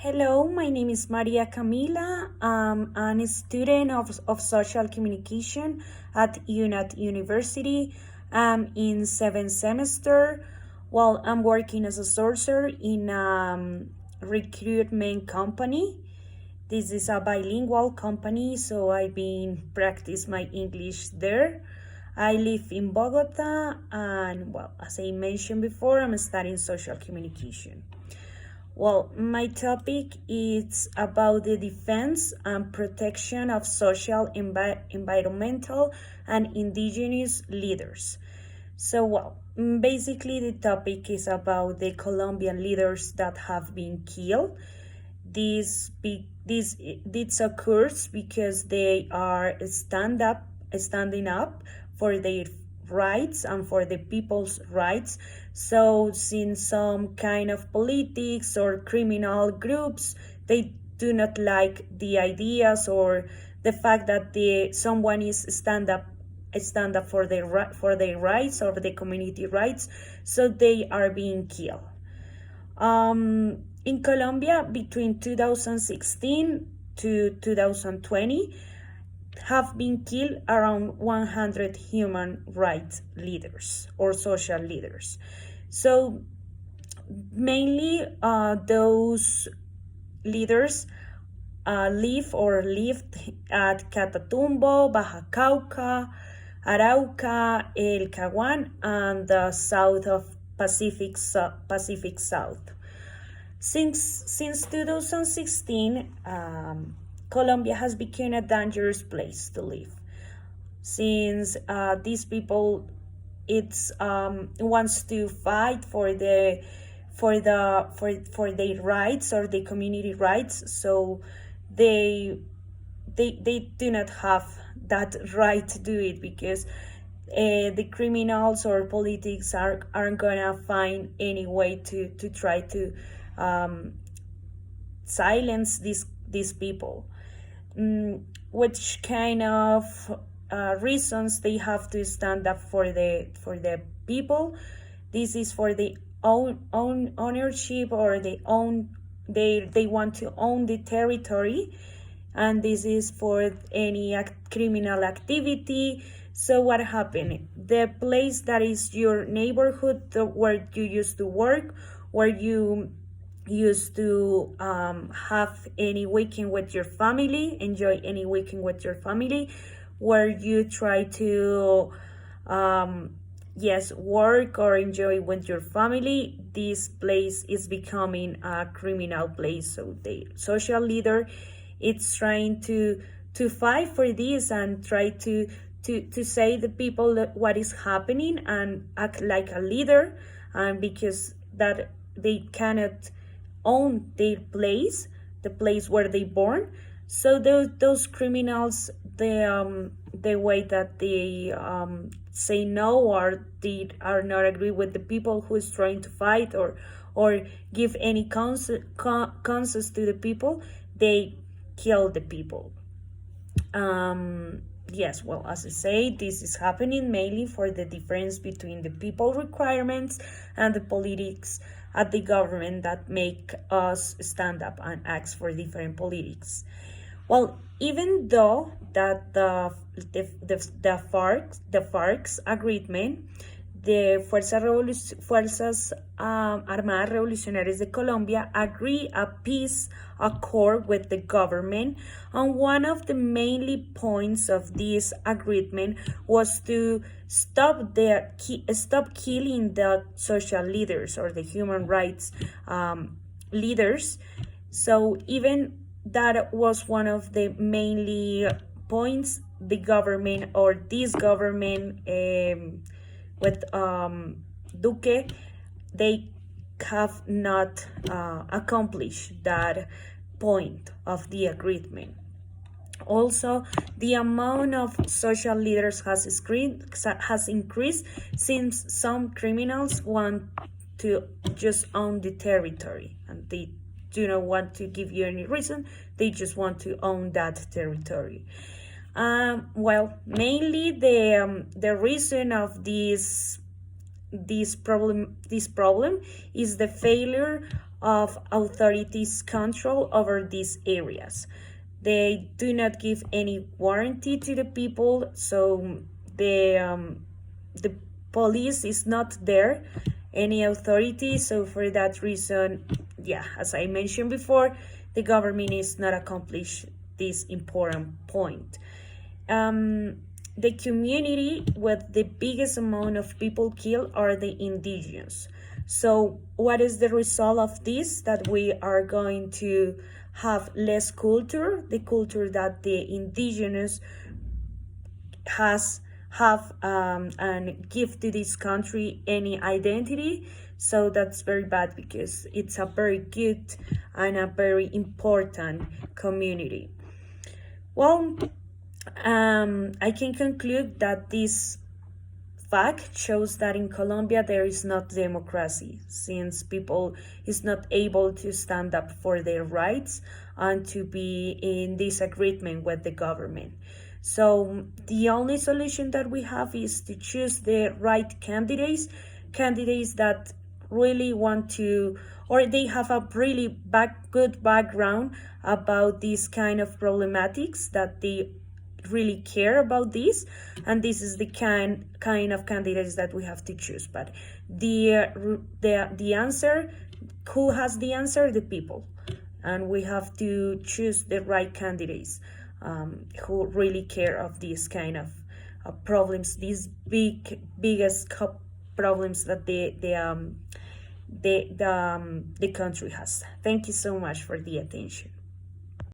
Hello, my name is Maria Camila. I'm a student of social communication at UNAT University. I'm in seventh semester. Well, I'm working as a sourcer in a recruitment company. This is a bilingual company, so I've been practice my English there. I live in Bogota, and well, as I mentioned before, I'm studying social communication. Well, my topic is about the defense and protection of social, environmental, and indigenous leaders. Basically, the topic is about the Colombian leaders that have been killed. This occurs because they are standing up for their rights and for the people's rights. So since some kind of politics or criminal groups, they do not like the ideas or the fact that someone is stand up for their rights or the community rights, so they are being killed. In Colombia, between 2016 to 2020, have been killed around 100 human rights leaders or social leaders. So mainly those leaders lived at Catatumbo, Baja Cauca, Arauca, El Caguán, and the south of Pacific South. Since 2016, Colombia has become a dangerous place to live. Since these people, wants to fight for their rights or the community rights, so they do not have that right to do it because the criminals or politics aren't gonna find any way to try to silence these people. Which kind of reasons they have to stand up for the people? This is for the own ownership, or they want to own the territory, and this is for any criminal activity. So what happened? The place that is your neighborhood, where you used to work, where you used to have any weekend with your family, enjoy any weekend with your family, where you try to work or enjoy with your family, this place is becoming a criminal place. So the social leader is trying to fight for this and try to say the people what is happening and act like a leader, and because that they cannot own their place, the place where they born. So those criminals, the way that they say no, or they are not agree with the people who is trying to fight or give any consent to the people, they kill the people. Yes, well, as I say, this is happening mainly for the difference between the people requirements and the politics at the government that make us stand up and ask for different politics. Well, even though that the FARC's agreement, the Fuerzas Armadas Revolucionarias de Colombia agree a peace accord with the government, and one of the mainly points of this agreement was to stop killing the social leaders or the human rights leaders. So even that was one of the mainly points the government, or this government with Duque, they have not accomplished that point of the agreement. Also, the amount of social leaders has increased since some criminals want to just own the territory, and they do not want to give you any reason. They just want to own that territory. Mainly the reason of this problem is the failure of authorities' control over these areas. They do not give any warranty to the people, so the police is not there, any authority. So for that reason, yeah, as I mentioned before, the government is not accomplish this important point. The community with the biggest amount of people killed are the indigenous. So what is the result of this? That we are going to have less culture, the culture that the indigenous have and give to this country any identity. So that's very bad, because it's a very good and a very important community. Well, I can conclude that this fact shows that in Colombia there is not democracy, since people is not able to stand up for their rights and to be in disagreement with the government. So the only solution that we have is to choose the right candidates that really want to, or they have a really good background about these kind of problematics, that they really care about this, and this is the kind of candidates that we have to choose. But the answer, who has the answer? The people. And we have to choose the right candidates who really care of these kind of problems, these biggest problems that the country has. Thank you so much for the attention.